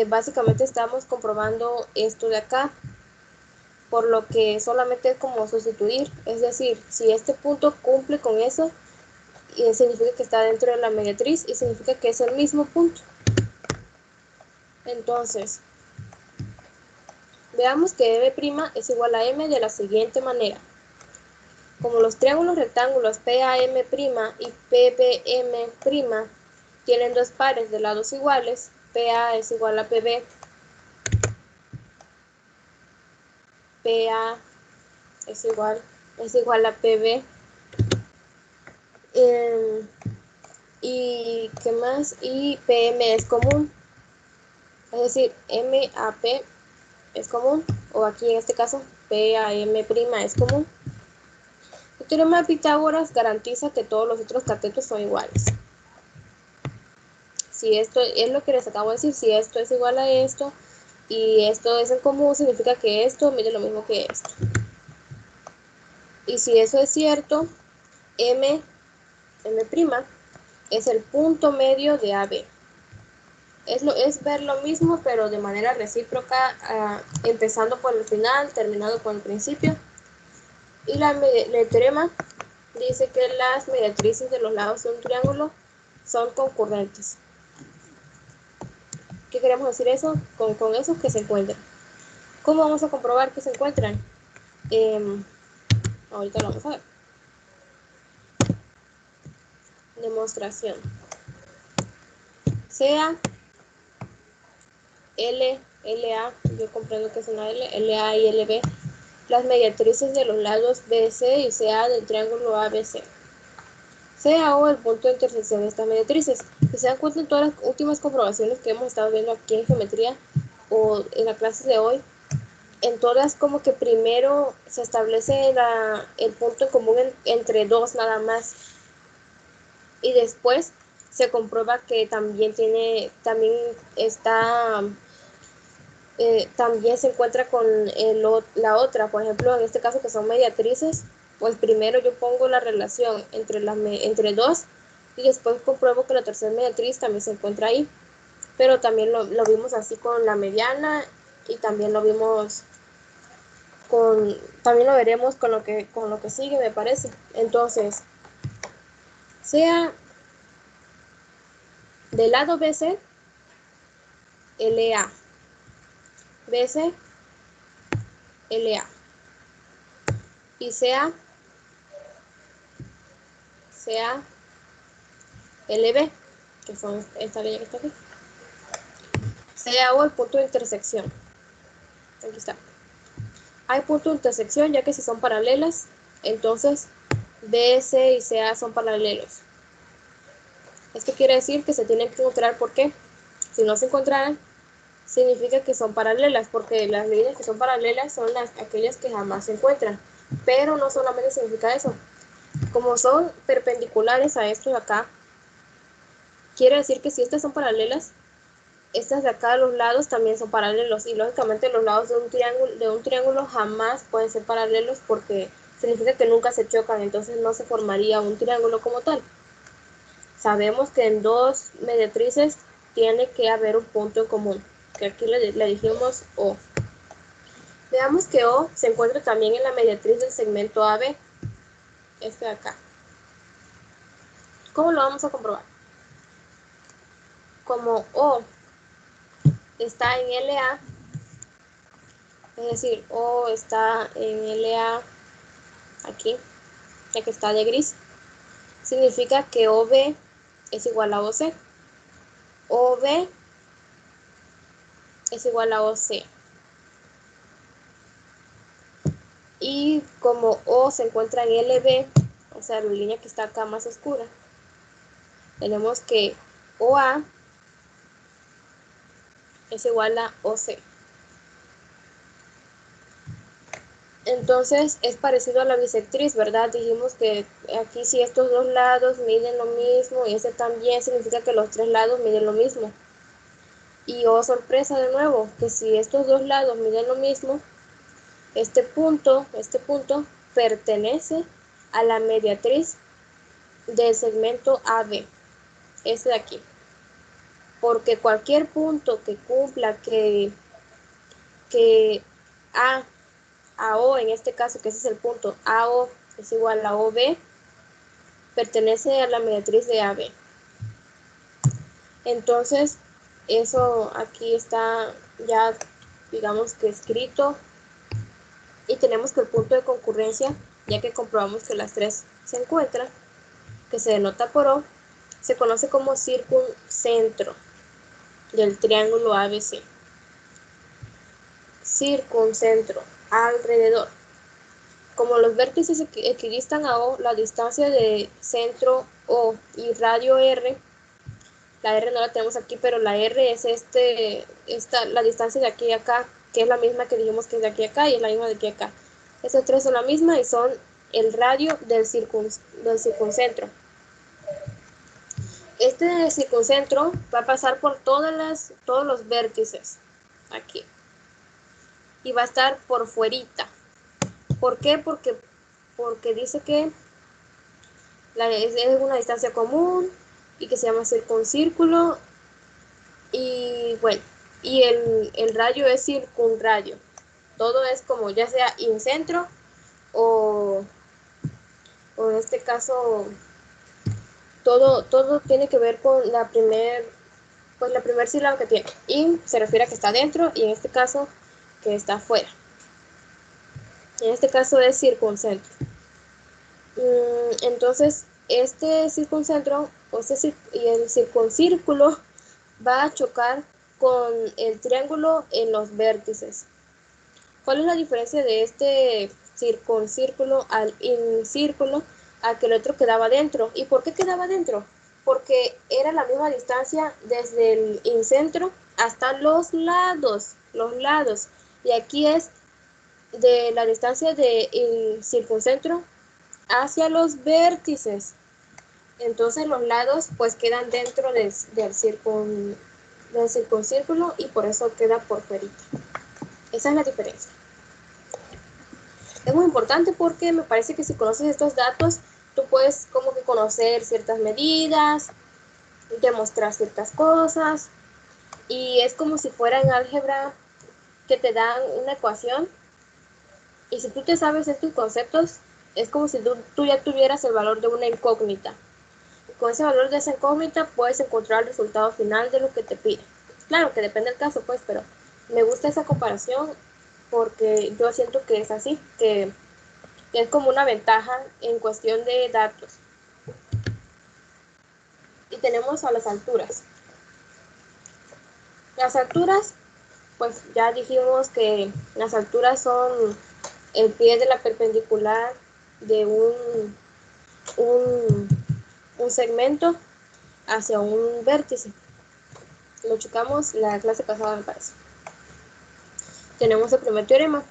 [SPEAKER 1] básicamente estamos comprobando esto de acá, por lo que solamente es como sustituir, es decir, si este punto cumple con eso, significa que está dentro de la mediatriz y significa que es el mismo punto. Entonces, veamos que M' es igual a M de la siguiente manera. Como los triángulos rectángulos PAM' y PBM' tienen dos pares de lados iguales, PA es igual a PB, PA es igual a PB, y ¿qué más? Y PM es común, es decir, MAP es común, o aquí en este caso PAM' es común. El teorema de Pitágoras garantiza que todos los otros catetos son iguales. Si esto es lo que les acabo de decir, si esto es igual a esto y esto es en común, significa que esto mide lo mismo que esto. Y si eso es cierto, M' es el punto medio de AB. Es ver lo mismo, pero de manera recíproca, empezando por el final, terminando por el principio. Y el teorema dice que las mediatrices de los lados de un triángulo son concurrentes. ¿Qué queremos decir eso? Con eso que se encuentran. ¿Cómo vamos a comprobar que se encuentran? Ahorita lo vamos a ver. Demostración. Sea L, LA, yo comprendo que es una L, LA y LB, las mediatrices de los lados BC y CA del triángulo ABC. CAO el punto de intersección de estas mediatrices. Si se dan cuenta en todas las últimas comprobaciones que hemos estado viendo aquí en geometría o en la clase de hoy, en todas como que primero se establece el punto en común entre dos nada más y después se comprueba que también también se encuentra con la otra, por ejemplo en este caso que son mediatrices, pues primero yo pongo la relación entre dos y después compruebo que la tercera mediatriz también se encuentra ahí, pero también lo vimos así con la mediana y también lo vimos también lo veremos con lo que sigue, me parece. Entonces, sea del lado BC, LA, BC, LA, y sea LB, que son esta línea que está aquí. CAO, el punto de intersección. Aquí está. Hay punto de intersección, ya que si son paralelas, entonces BC y CA son paralelos. Esto quiere decir que se tienen que encontrar porque si no se encontraran, significa que son paralelas, porque las líneas que son paralelas son aquellas que jamás se encuentran. Pero no solamente significa eso. Como son perpendiculares a estos de acá, quiere decir que si estas son paralelas, estas de acá a los lados también son paralelos, y lógicamente los lados de un triángulo jamás pueden ser paralelos porque significa que nunca se chocan, entonces no se formaría un triángulo como tal. Sabemos que en dos mediatrices tiene que haber un punto en común, que aquí le dijimos O. Veamos que O se encuentra también en la mediatriz del segmento AB, este de acá. ¿Cómo lo vamos a comprobar? Como O está en LA, es decir, O está en LA aquí, ya que está de gris, significa que OB es igual a OC. OB es igual a OC. Y como O se encuentra en LB, o sea, la línea que está acá más oscura, tenemos que OA es igual a OC. Entonces es parecido a la bisectriz, ¿verdad? Dijimos que aquí si estos dos lados miden lo mismo y este también, significa que los tres lados miden lo mismo. Y oh sorpresa de nuevo, que si estos dos lados miden lo mismo, este punto pertenece a la mediatriz del segmento AB, este de aquí. Porque cualquier punto que cumpla que A O, en este caso, que ese es el punto, AO es igual a OB, pertenece a la mediatriz de AB. Entonces, eso aquí está ya, digamos que escrito. Y tenemos que el punto de concurrencia, ya que comprobamos que las tres se encuentran, que se denota por O, se conoce como circuncentro del triángulo ABC. Circuncentro, alrededor. Como los vértices equidistan a O, la distancia de centro O y radio R, la R no la tenemos aquí, pero la R es la distancia de aquí a acá, que es la misma que dijimos que es de aquí a acá y es la misma de aquí a acá. Estas tres son la misma y son el radio del circuncentro. Este circuncentro va a pasar por todos los vértices aquí y va a estar por fuerita. ¿Por qué? Porque dice que es una distancia común y que se llama circuncírculo y bueno, y el radio es circunradio. Todo es como ya sea incentro o en este caso todo tiene que ver con la primer sílaba que tiene. In se refiere a que está dentro y en este caso que está afuera. En este caso es circuncentro. Entonces, este circuncentro y el circuncírculo va a chocar con el triángulo en los vértices. ¿Cuál es la diferencia de este circuncírculo al incírculo a que el otro quedaba dentro? ¿Y por qué quedaba dentro? Porque era la misma distancia desde el incentro hasta los lados. Y aquí es de la distancia del circuncentro hacia los vértices. Entonces los lados pues quedan dentro del circuncírculo y por eso queda por fuera. Esa es la diferencia. Es muy importante porque me parece que si conoces estos datos, tú puedes como que conocer ciertas medidas, demostrar ciertas cosas, y es como si fuera en álgebra que te dan una ecuación, y si tú te sabes estos conceptos, es como si tú ya tuvieras el valor de una incógnita. Con ese valor de esa incógnita puedes encontrar el resultado final de lo que te pide. Claro que depende del caso, pues, pero me gusta esa comparación porque yo siento que es así, que es como una ventaja en cuestión de datos. Y Y tenemos a las alturas. Las alturas, pues ya dijimos que las alturas son el pie de la perpendicular de un segmento hacia un vértice. Lo checamos la clase pasada, me parece. Tenemos el primer teorema.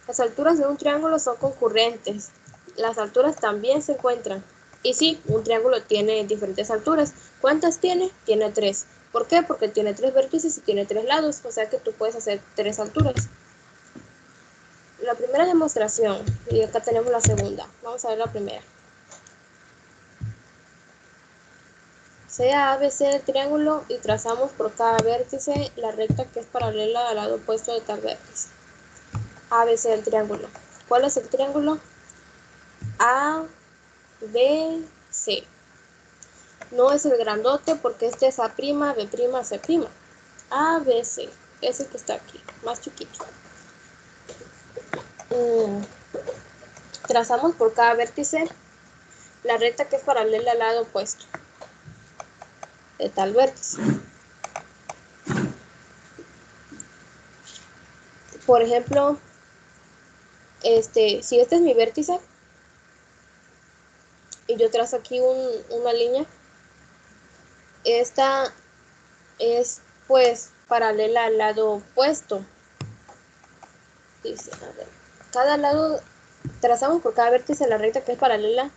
[SPEAKER 1] Las alturas de un triángulo son concurrentes. Las alturas también se encuentran. Y sí, un triángulo tiene diferentes alturas. ¿Cuántas tiene? Tiene 3. ¿Por qué? Porque tiene 3 vértices y tiene 3 lados. O sea que tú puedes hacer 3 alturas. La primera demostración, y acá tenemos la segunda. Vamos a ver la primera. Sea ABC el triángulo y trazamos por cada vértice la recta que es paralela al lado opuesto de tal vértice. ABC el triángulo. ¿Cuál es el triángulo? ABC. No es el grandote porque este es A', B', C'. ABC. Es el que está aquí, más chiquito. Trazamos por cada vértice la recta que es paralela al lado opuesto de tal vértice. Por ejemplo, si este es mi vértice y yo trazo aquí una línea, esta es pues paralela al lado opuesto. Dice, a ver, cada lado, trazamos por cada vértice la recta que es paralela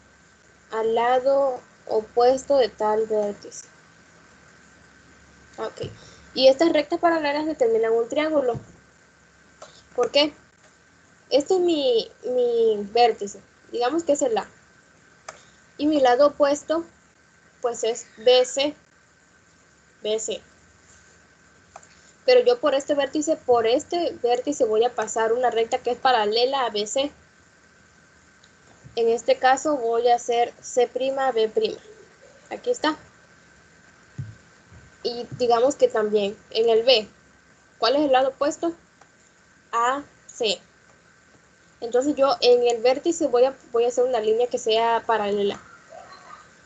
[SPEAKER 1] al lado opuesto de tal vértice. Ok. Y estas rectas paralelas determinan un triángulo. ¿Por qué? Este es mi vértice. Digamos que es el A. Y mi lado opuesto, pues es BC. BC. Pero yo por este vértice voy a pasar una recta que es paralela a BC. En este caso voy a hacer C'B'. Aquí está. Y digamos que también en el B, ¿cuál es el lado opuesto? AC. Entonces yo en el vértice voy a hacer una línea que sea paralela.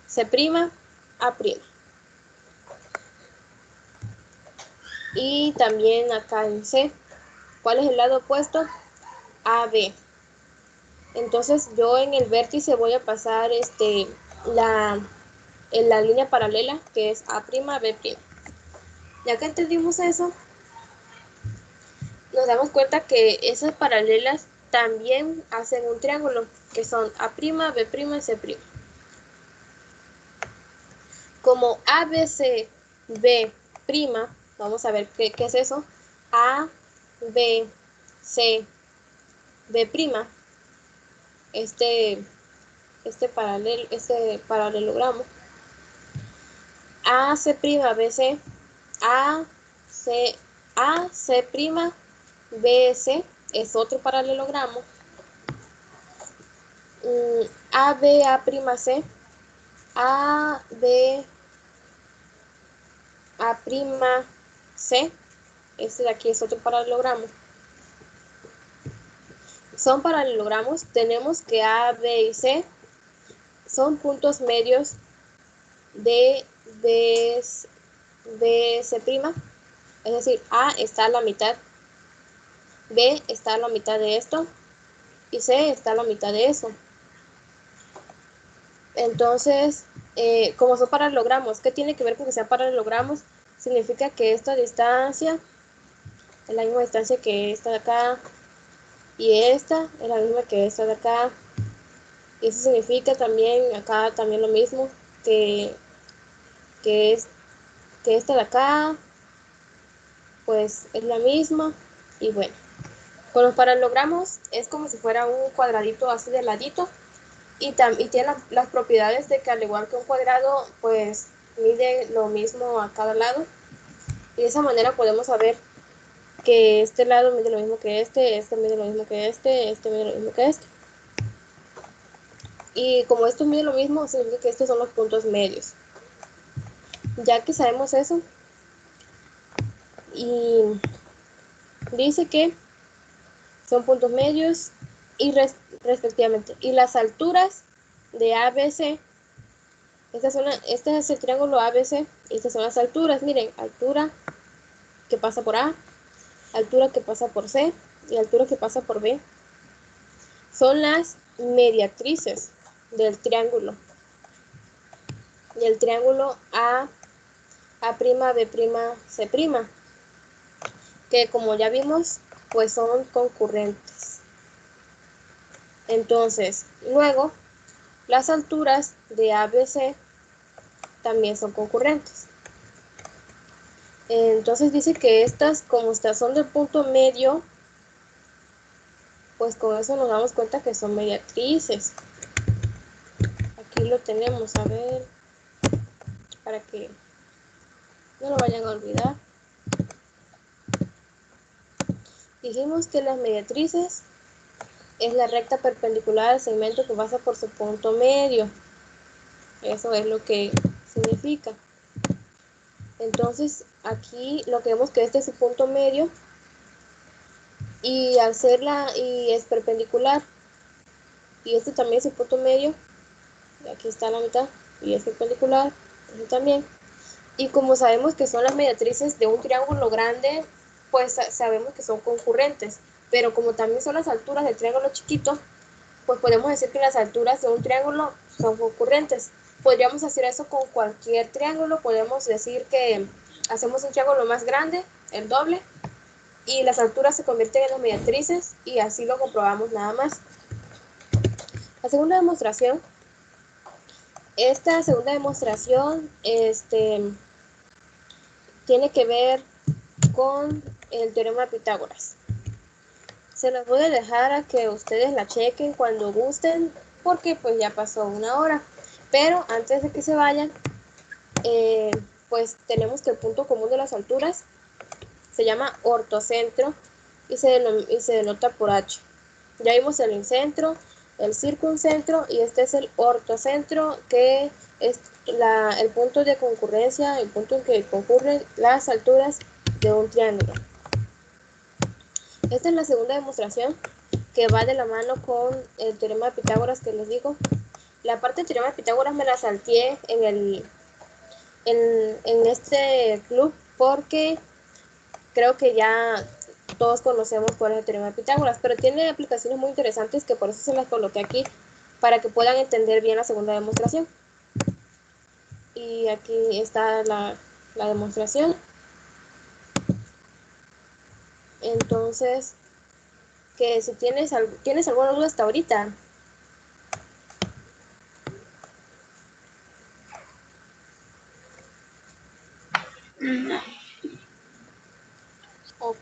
[SPEAKER 1] C', A'. Y también acá en C, ¿cuál es el lado opuesto? AB. Entonces yo en el vértice voy a pasar en la línea paralela que es A', B'. Ya que entendimos eso, nos damos cuenta que esas paralelas también hacen un triángulo, que son A', B', C'. Como ABC, B', vamos a ver qué es eso. A, B, C, B', este paralelogramo. AC', BC, AC', BC es otro paralelogramo. AB, A', AB, A', este de aquí es otro paralelogramo. Son paralelogramos, tenemos que A, B y C son puntos medios de BC', es decir, A está a la mitad, B está a la mitad de esto y C está a la mitad de eso. Entonces, como son paralelogramos, ¿qué tiene que ver con que sean paralelogramos? Significa que esta distancia es la misma distancia que esta de acá y esta es la misma que esta de acá. Y eso significa también acá también lo mismo que esta de acá pues es la misma. Y bueno, con los paralelogramos es como si fuera un cuadradito así de ladito y tiene las propiedades de que al igual que un cuadrado pues mide lo mismo a cada lado y de esa manera podemos saber que este lado mide lo mismo que este mide lo mismo que este mide lo mismo que este. Y como esto mide lo mismo, significa que estos son los puntos medios. Ya que sabemos eso, y dice que son puntos medios y respectivamente. Y las alturas de ABC Este es el triángulo ABC y estas son las alturas. Miren, altura que pasa por A, altura que pasa por C y altura que pasa por B. Son las mediatrices del triángulo. Del triángulo A', B', C', que como ya vimos, pues son concurrentes. Entonces, luego, las alturas de ABC también son concurrentes. Entonces dice que estas, como estas son del punto medio, pues con eso nos damos cuenta que son mediatrices. Aquí lo tenemos, a ver, para que no lo vayan a olvidar. Dijimos que las mediatrices es la recta perpendicular al segmento que pasa por su punto medio. Eso es lo que significa. Entonces aquí lo que vemos que este es su punto medio y al y es perpendicular y este también es su punto medio, y aquí está la mitad y es perpendicular, este también. Y como sabemos que son las mediatrices de un triángulo grande, pues sabemos que son concurrentes, pero como también son las alturas del triángulo chiquito, pues podemos decir que las alturas de un triángulo son concurrentes. Podríamos hacer eso con cualquier triángulo, podemos decir que hacemos un triángulo más grande, el doble, y las alturas se convierten en las mediatrices y así lo comprobamos nada más. La segunda demostración, esta segunda demostración tiene que ver con el teorema de Pitágoras. Se los voy a dejar a que ustedes la chequen cuando gusten, porque pues ya pasó una hora. Pero antes de que se vayan, pues tenemos que el punto común de las alturas se llama ortocentro y se denota por H. Ya vimos el incentro, el circuncentro y este es el ortocentro, que es el punto de concurrencia, el punto en que concurren las alturas de un triángulo. Esta es la segunda demostración que va de la mano con el teorema de Pitágoras que les digo. La parte del teorema de Pitágoras me la salteé en este club porque creo que ya todos conocemos cuál es el teorema de Pitágoras, pero tiene aplicaciones muy interesantes que por eso se las coloqué aquí para que puedan entender bien la segunda demostración. Y aquí está la demostración. Entonces, que si tienes alguna duda hasta ahorita. Ok,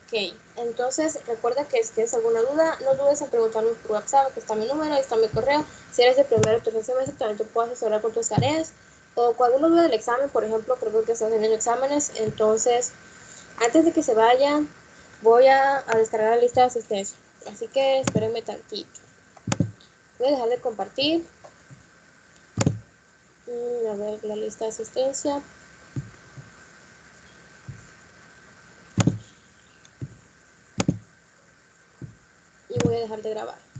[SPEAKER 1] entonces recuerda que si tienes alguna duda, no dudes en preguntarme por WhatsApp, que está mi número, ahí está mi correo. Si eres de primero o tercer semestre, también te puedo asesorar con tus tareas. O con alguna duda del examen, por ejemplo, creo que estás teniendo exámenes. Entonces, antes de que se vayan, voy a descargar la lista de asistencia. Así que espérenme tantito. Voy a dejar de compartir. A ver, la lista de asistencia. Y voy a dejar de grabar.